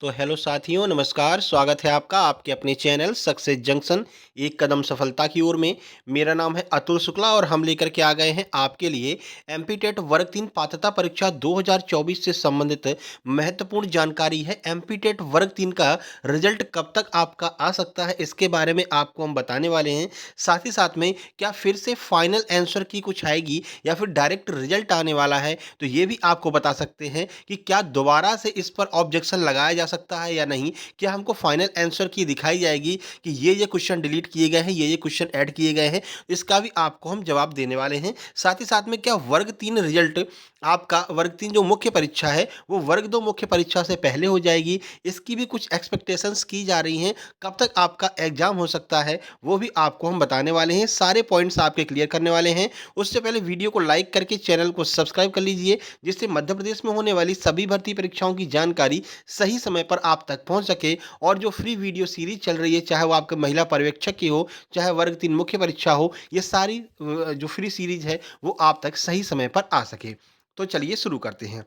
तो हेलो साथियों, नमस्कार। स्वागत है आपका आपके अपने चैनल सक्सेस जंक्शन एक कदम सफलता की ओर में। मेरा नाम है अतुल शुक्ला और हम लेकर के आ गए हैं आपके लिए एमपी टेट वर्ग 3 पात्रता परीक्षा 2024 से संबंधित महत्वपूर्ण जानकारी है। एमपी टेट वर्ग 3 का रिजल्ट कब तक आपका आ सकता है, इसके बारे में आपको हम बताने वाले हैं। साथ ही साथ में क्या फिर से फाइनल आंसर की कुछ आएगी या फिर डायरेक्ट रिजल्ट आने वाला है, तो ये भी आपको बता सकते हैं कि क्या दोबारा से इस पर ऑब्जेक्शन लगाया जा सकता है या नहीं। क्या हमको फाइनल आंसर की दिखाई जाएगी कि ये क्वेश्चन डिलीट किए गए हैं, ये क्वेश्चन ऐड किए गए हैं, इसका भी आपको हम जवाब देने वाले हैं। साथ ही साथ में क्या वर्ग 3 रिजल्ट आपका वर्ग 3 जो मुख्य परीक्षा है वो वर्ग 2 मुख्य परीक्षा से पहले हो जाएगी, इसकी भी कुछ एक्सपेक्टेशंस की जा रही हैं। कब तक आपका एग्जाम हो सकता है वो भी आपको हम बताने वाले हैं, सारे पॉइंट्स आपके क्लियर करने वाले हैं। उससे पहले वीडियो को लाइक करके चैनल को सब्सक्राइब कर लीजिए, जिससे मध्य प्रदेश में होने वाली सभी भर्ती परीक्षाओं की जानकारी सही समय पर आप तक पहुंच सके। और जो फ्री वीडियो सीरीज चल रही है, चाहे वो आपके महिला पर्यवेक्षक की हो, चाहे वर्ग 3 मुख्य परीक्षा हो, ये सारी जो फ्री सीरीज है वो आप तक सही समय पर आ सके। तो चलिए शुरू करते हैं।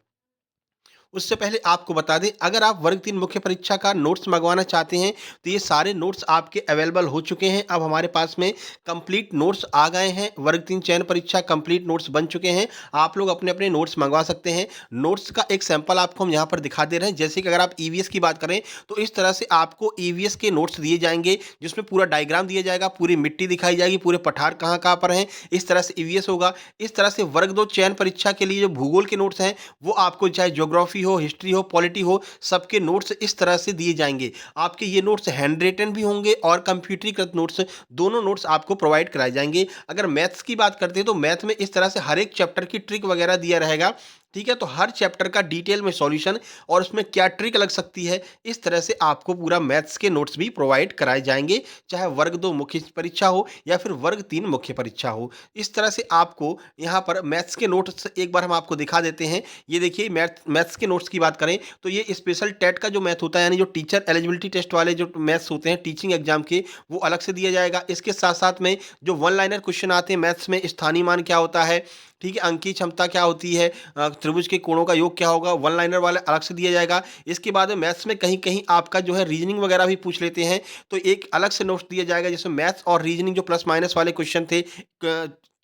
उससे पहले आपको बता दें, अगर आप वर्ग 3 मुख्य परीक्षा का नोट्स मंगवाना चाहते हैं, तो ये सारे नोट्स आपके अवेलेबल हो चुके हैं। अब हमारे पास में कंप्लीट नोट्स आ गए हैं। वर्ग 3 चयन परीक्षा कंप्लीट नोट्स बन चुके हैं। आप लोग अपने-अपने नोट्स मंगवा सकते हैं। नोट्स का एक सैंपल आपको हम यहाँ पर दिखा दे रहे हैं। जैसे कि अगर आप ईवीएस की बात करें, तो इस तरह से आपको ईवीएस के नोट्स दिए जाएँगे, जिसमें पूरा डायग्राम दिया जाएगा, पूरी मिट्टी दिखाई जाएगी, पूरे पठार कहाँ-कहाँ पर हैं, इस तरह से ईवीएस होगा। इस तरह से वर्ग 2 चयन परीक्षा के लिए जो भूगोल के नोट्स हैं, वो आपको चाहे ज्योग्राफी हो, हिस्ट्री हो, पॉलिटी हो, सबके नोट्स इस तरह से दिए जाएँगे। आपके ये नोट्स हैंड रिटन भी होंगे और कंप्यूटरीकृत नोट्स, दोनों नोट्स आपको प्रोवाइड कराए जाएँगे। अगर मैथ्स की बात करते हैं, तो मैथ में इस तरह से हर एक चैप्टर की ट्रिक वगैरह दिया रहेगा, ठीक है? तो हर चैप्टर का डिटेल में सॉल्यूशन और उसमें क्या ट्रिक लग सकती है, इस तरह से आपको पूरा मैथ्स के नोट्स भी प्रोवाइड कराए जाएँगे, चाहे वर्ग 2 मुख्य परीक्षा हो या फिर वर्ग 3 मुख्य परीक्षा हो। इस तरह से आपको यहाँ पर मैथ्स के नोट्स एक बार हम आपको दिखा देते हैं। ये देखिए, मैथ्स के नोट्स की बात करें, तो ये स्पेशल टेट का जो मैथ होता है, यानी जो टीचर एलिजिबिलिटी टेस्ट वाले जो मैथ्स होते हैं टीचिंग एग्जाम के, वो अलग से दिया जाएगा। इसके साथ साथ में जो वन लाइनर क्वेश्चन आते हैं मैथ्स में, स्थानीय मान क्या होता है, ठीक है, अंकीय क्षमता क्या होती है, त्रिभुज के कोणों का योग क्या होगा, वन लाइनर वाला अलग से दिया जाएगा। इसके बाद में मैथ्स में कहीं कहीं आपका जो है रीजनिंग वगैरह भी पूछ लेते हैं, तो एक अलग से नोट्स दिया जाएगा, जिसमें मैथ्स और रीजनिंग जो प्लस माइनस वाले क्वेश्चन थे,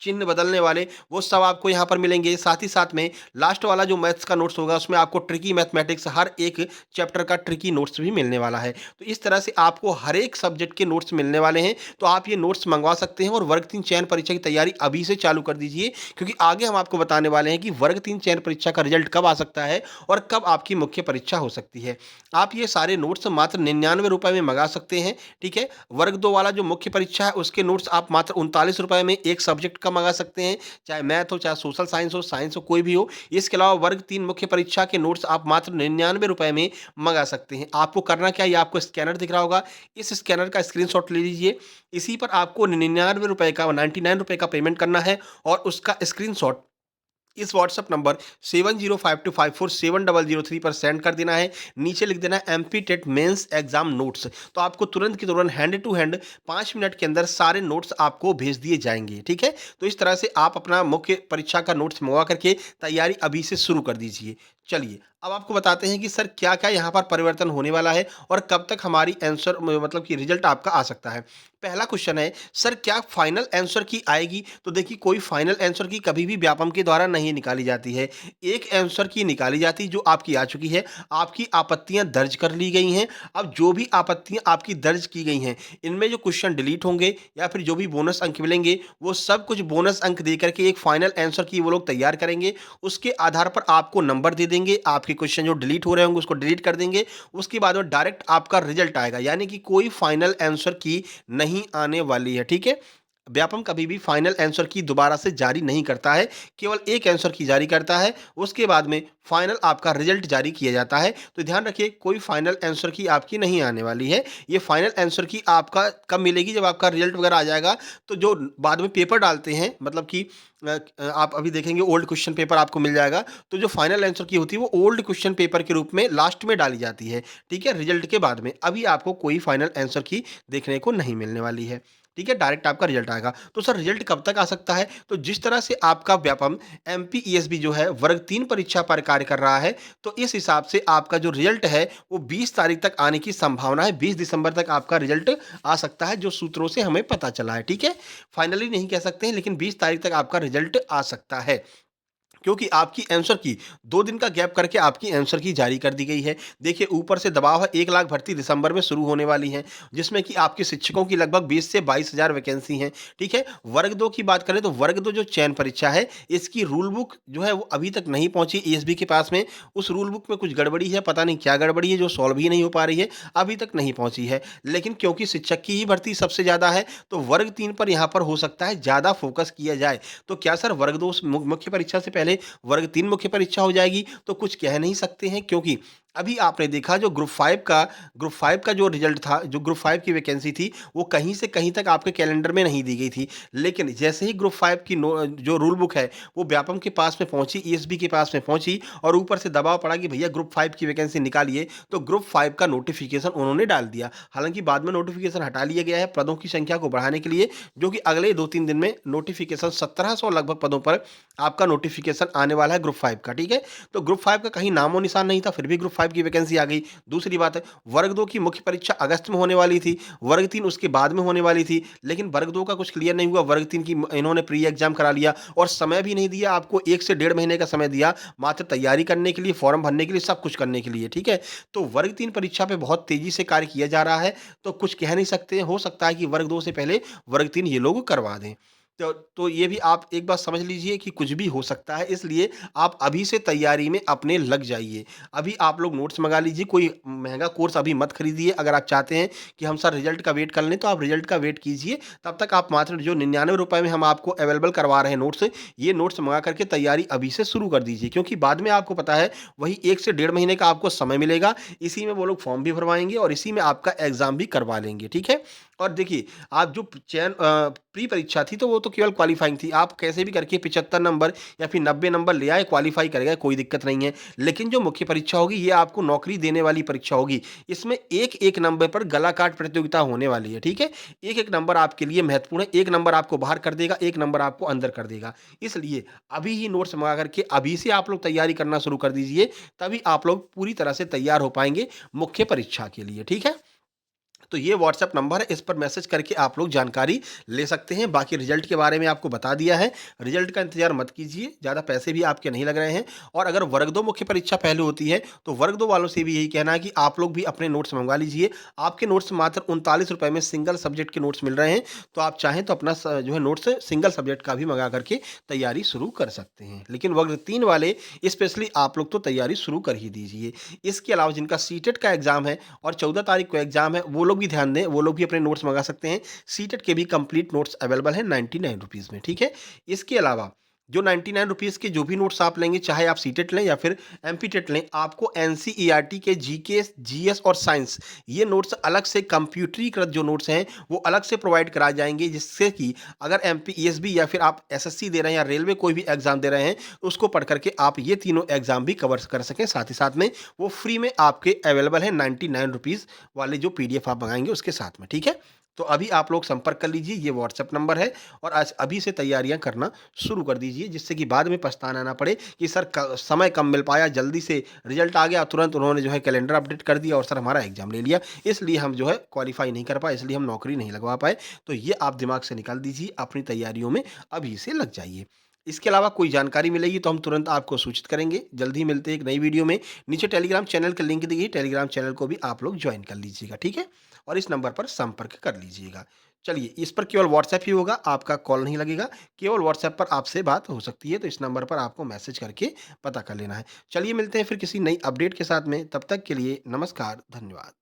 चिन्ह बदलने वाले, वो सब आपको यहाँ पर मिलेंगे। साथ ही साथ में लास्ट वाला जो मैथ्स का नोट्स होगा, उसमें आपको ट्रिकी मैथमेटिक्स, हर एक चैप्टर का ट्रिकी नोट्स भी मिलने वाला है। तो इस तरह से आपको हर एक सब्जेक्ट के नोट्स मिलने वाले हैं। तो आप ये नोट्स मंगवा सकते हैं और वर्ग 3 चयन परीक्षा की तैयारी अभी से चालू कर दीजिए, क्योंकि आगे हम आपको बताने वाले हैं कि वर्ग 3 चयन परीक्षा का रिजल्ट कब आ सकता है और कब आपकी मुख्य परीक्षा हो सकती है। आप ये सारे नोट्स मात्र 99 रुपए में मंगा सकते हैं, ठीक है? वर्ग 2 वाला जो मुख्य परीक्षा है, उसके नोट्स आप मात्र 39 रुपए में एक सब्जेक्ट का मंगा सकते हैं, चाहे मैथ हो, चाहे सोशल साइंस हो, कोई भी हो। इसके अलावा वर्ग 3 मुख्य परीक्षा के नोट्स आप मात्र 99 रुपए में मंगा सकते हैं। आपको करना क्या है, ये आपको स्कैनर दिख रहा होगा, इस स्कैनर का स्क्रीनशॉट ले लीजिए। इसी पर आपको 99 रुपए का 99 रुपए का पेमेंट करना है और उसका स्क्रीनशॉट इस व्हाट्सएप नंबर 7052547003 पर सेंड कर देना है। नीचे लिख देना है MP TET mains exam notes. तो आपको तुरंत की तुरंत हैंड टू हैंड 5 मिनट के अंदर सारे नोट्स आपको भेज दिए जाएंगे, ठीक है? तो इस तरह से आप अपना मुख्य परीक्षा का नोट्स मंगवा करके तैयारी अभी से शुरू कर दीजिए। चलिए, अब आपको बताते हैं कि सर क्या-क्या यहाँ पर परिवर्तन होने वाला है और कब तक हमारी आंसर मतलब कि रिजल्ट आपका आ सकता है। पहला क्वेश्चन है, सर क्या फाइनल आंसर की आएगी? तो देखिए, कोई फाइनल आंसर की कभी भी व्यापम के द्वारा नहीं निकाली जाती है। एक आंसर की निकाली जाती है जो आपकी आ चुकी है, आपकी आपत्तियाँ दर्ज कर ली गई हैं। अब जो भी आपत्तियाँ आपकी दर्ज की गई हैं, इनमें जो क्वेश्चन डिलीट होंगे या फिर जो भी बोनस अंक मिलेंगे, वो सब कुछ बोनस अंक दे करके एक फाइनल आंसर की वो लोग तैयार करेंगे। उसके आधार पर आपको नंबर दे देंगे, आपके क्वेश्चन जो डिलीट हो रहे होंगे उसको डिलीट कर देंगे। उसके बाद में डायरेक्ट आपका रिजल्ट आएगा, यानी कि कोई फाइनल आंसर की नहीं आने वाली है, ठीक है? व्यापम कभी भी फाइनल आंसर की दोबारा से जारी नहीं करता है, केवल एक आंसर की जारी करता है, उसके बाद में फाइनल आपका रिजल्ट जारी किया जाता है। तो ध्यान रखिए, कोई फाइनल आंसर की आपकी नहीं आने वाली है। ये फाइनल आंसर की आपका कब मिलेगी, जब आपका रिजल्ट वगैरह आ जाएगा। तो जो बाद में पेपर डालते हैं, मतलब कि आप अभी देखेंगे ओल्ड क्वेश्चन पेपर आपको मिल जाएगा। तो जो फाइनल आंसर की होती है वो ओल्ड क्वेश्चन पेपर के रूप में लास्ट में डाली जाती है, ठीक है? रिजल्ट के बाद में। अभी आपको कोई फाइनल आंसर की देखने को नहीं मिलने वाली है। ठीक है? डायरेक्ट आपका रिज़ल्ट आएगा। तो सर रिज़ल्ट कब तक आ सकता है? तो जिस तरह से आपका व्यापम एमपीईएसबी जो है वर्ग 3 परीक्षा पर कार्य कर रहा है, तो इस हिसाब से आपका जो रिज़ल्ट है वो 20 तारीख तक आने की संभावना है। 20 दिसंबर तक आपका रिज़ल्ट आ सकता है, जो सूत्रों से हमें पता चला है, ठीक है? फाइनली नहीं कह सकते हैं, लेकिन 20 तारीख तक आपका रिज़ल्ट आ सकता है। क्योंकि आपकी आंसर की 2 दिन का गैप करके आपकी आंसर की जारी कर दी गई है। देखिए ऊपर से दबाव है, 1 लाख भर्ती दिसंबर में शुरू होने वाली है, जिसमें कि आपके शिक्षकों की लगभग 20 से 22,000 वैकेंसी हैं, ठीक है? वर्ग 2 की बात करें तो वर्ग 2 जो चयन परीक्षा है, इसकी रूल बुक जो है वो अभी तक नहीं पहुँची ईएसबी के पास में। उस रूल बुक में कुछ गड़बड़ी है, पता नहीं क्या गड़बड़ी है जो सॉल्व ही नहीं हो पा रही है, अभी तक नहीं पहुँची है। लेकिन क्योंकि शिक्षक की ही भर्ती सबसे ज़्यादा है, तो वर्ग 3 पर यहाँ पर हो सकता है ज़्यादा फोकस किया जाए। तो क्या सर वर्ग 2 मुख्य परीक्षा से पहले वर्ग 3 मुख्य परीक्षा हो जाएगी, तो कुछ कह नहीं सकते हैं, क्योंकि अभी आपने देखा जो ग्रुप 5 का जो रिज़ल्ट था, जो ग्रुप 5 की वैकेंसी थी, वो कहीं से कहीं तक आपके कैलेंडर में नहीं दी गई थी। लेकिन जैसे ही ग्रुप 5 की जो रूल बुक है, वो व्यापम के पास में पहुँची, ईएसबी के पास में पहुँची और ऊपर से दबाव पड़ा कि भैया ग्रुप 5 की वैकेंसी निकालिए, तो ग्रुप 5 का नोटिफ़िकेशन उन्होंने डाल दिया। हालाँकि बाद में नोटिफ़िकेशन हटा लिया गया है पदों की संख्या को बढ़ाने के लिए, जो कि अगले 2-3 दिन में नोटिफ़िकेशन 1700 लगभग पदों पर आपका नोटिफ़िकेशन आने वाला है ग्रुप 5 का, ठीक है? तो ग्रुप 5 का कहीं नामो-निशान नहीं था, फिर भी ग्रुप 5 की वैकेंसी आ गई। दूसरी बात है, वर्ग 2 की मुख्य परीक्षा अगस्त में होने वाली थी, वर्ग 3 उसके बाद में होने वाली थी, लेकिन वर्ग 2 का कुछ क्लियर नहीं हुआ, वर्ग 3 की इन्होंने प्री एग्ज़ाम करा लिया और समय भी नहीं दिया आपको, 1 से डेढ़ महीने का समय दिया, मात्र तैयारी करने के लिए, फॉर्म भरने के लिए, सब कुछ करने के लिए, ठीक है? तो वर्ग 3 परीक्षा पे बहुत तेज़ी से कार्य किया जा रहा है, तो कुछ कह नहीं सकते, हो सकता है कि वर्ग 2 से पहले वर्ग 3 ये लोग करवा दें। तो ये भी आप एक बात समझ लीजिए कि कुछ भी हो सकता है, इसलिए आप अभी से तैयारी में अपने लग जाइए। अभी आप लोग नोट्स मँगा लीजिए, कोई महँगा कोर्स अभी मत खरीदिए। अगर आप चाहते हैं कि हम सर रिज़ल्ट का वेट कर लें, तो आप रिज़ल्ट का वेट कीजिए। तब तक आप मात्र जो ₹99 में हम आपको अवेलेबल करवा रहे हैं नोट्स, ये नोट्स मँगा कर के तैयारी अभी से शुरू कर दीजिए। क्योंकि बाद में आपको पता है, वही 1 से डेढ़ महीने का आपको समय मिलेगा। इसी में वो लोग फॉर्म भी भरवाएँगे और इसी में आपका एग्ज़ाम भी करवा लेंगे, ठीक है? और देखिए, आप जो प्री परीक्षा थी, तो वो तो केवल क्वालीफाइंग थी। आप कैसे भी करके 75 नंबर या फिर 90 नंबर ले आए, क्वालीफाई कर गए, कोई दिक्कत नहीं है। लेकिन जो मुख्य परीक्षा होगी, ये आपको नौकरी देने वाली परीक्षा होगी। इसमें एक-एक नंबर पर गला काट प्रतियोगिता होने वाली है, ठीक है? एक-एक नंबर आपके लिए महत्वपूर्ण है। 1 नंबर आपको बाहर कर देगा, 1 नंबर आपको अंदर कर देगा। इसलिए अभी ही नोट्स मँगा कर के अभी से आप लोग तैयारी करना शुरू कर दीजिए, तभी आप लोग पूरी तरह से तैयार हो पाएँगे मुख्य परीक्षा के लिए, ठीक है? तो ये व्हाट्सएप नंबर है, इस पर मैसेज करके आप लोग जानकारी ले सकते हैं। बाकी रिजल्ट के बारे में आपको बता दिया है। रिजल्ट का इंतज़ार मत कीजिए, ज़्यादा पैसे भी आपके नहीं लग रहे हैं। और अगर वर्ग 2 मुख्य परीक्षा पहले होती है, तो वर्ग 2 वालों से भी यही कहना है कि आप लोग भी अपने नोट्स मँगवा लीजिए। आपके नोट्स मात्र ₹39 में सिंगल सब्जेक्ट के नोट्स मिल रहे हैं, तो आप चाहें तो अपना जो है नोट्स सिंगल सब्जेक्ट का भी मँगा करके तैयारी शुरू कर सकते हैं। लेकिन वर्ग 3 वाले स्पेशली आप लोग तो तैयारी शुरू कर ही दीजिए। इसके अलावा जिनका सीटेट का एग्ज़ाम है और 14 तारीख को एग्ज़ाम है, वो लोग भी ध्यान दें, वो लोग भी अपने नोट्स मँगा सकते हैं। सीटेट के भी कंप्लीट नोट्स अवेलेबल हैं ₹99 में, ठीक है? इसके अलावा जो ₹99 के जो भी नोट्स आप लेंगे, चाहे आप सीटेट लें या फिर एमपीटेट लें, आपको एनसीईआरटी के जीके, जीएस और साइंस, ये नोट्स अलग से कंप्यूटरीकृत जो नोट्स हैं, वो अलग से प्रोवाइड कराए जाएँगे, जिससे कि अगर एमपीईएसबी या फिर आप एसएससी दे रहे हैं या रेलवे कोई भी एग्ज़ाम दे रहे हैं, तो उसको पढ़ कर के आप ये तीनों एग्ज़ाम भी कवर कर सकें। साथ ही साथ में वो फ्री में आपके अवेलेबल हैं ₹99 वाले जो पीडीएफ आप मंगाएँगे उसके साथ में, ठीक है? तो अभी आप लोग संपर्क कर लीजिए, ये व्हाट्सएप नंबर है और आज अभी से तैयारियाँ करना शुरू कर दीजिए, जिससे कि बाद में पछताना ना पड़े कि सर समय कम मिल पाया, जल्दी से रिजल्ट आ गया, तुरंत उन्होंने जो है कैलेंडर अपडेट कर दिया और सर हमारा एग्जाम ले लिया, इसलिए हम जो है क्वालिफाई नहीं कर पाए, इसलिए हम नौकरी नहीं लगवा पाए। तो ये आप दिमाग से निकाल दीजिए, अपनी तैयारियों में अभी से लग जाइए। इसके अलावा कोई जानकारी मिलेगी तो हम तुरंत आपको सूचित करेंगे। जल्द ही मिलते हैं एक नई वीडियो में। नीचे टेलीग्राम चैनल का लिंक दी गई, टेलीग्राम चैनल को भी आप लोग ज्वाइन कर लीजिएगा, ठीक है? और इस नंबर पर संपर्क कर लीजिएगा। चलिए, इस पर केवल व्हाट्सएप ही होगा, आपका कॉल नहीं लगेगा, केवल व्हाट्सएप पर आपसे बात हो सकती है, तो इस नंबर पर आपको मैसेज करके पता कर लेना है। चलिए मिलते हैं फिर किसी नई अपडेट के साथ में, तब तक के लिए नमस्कार, धन्यवाद।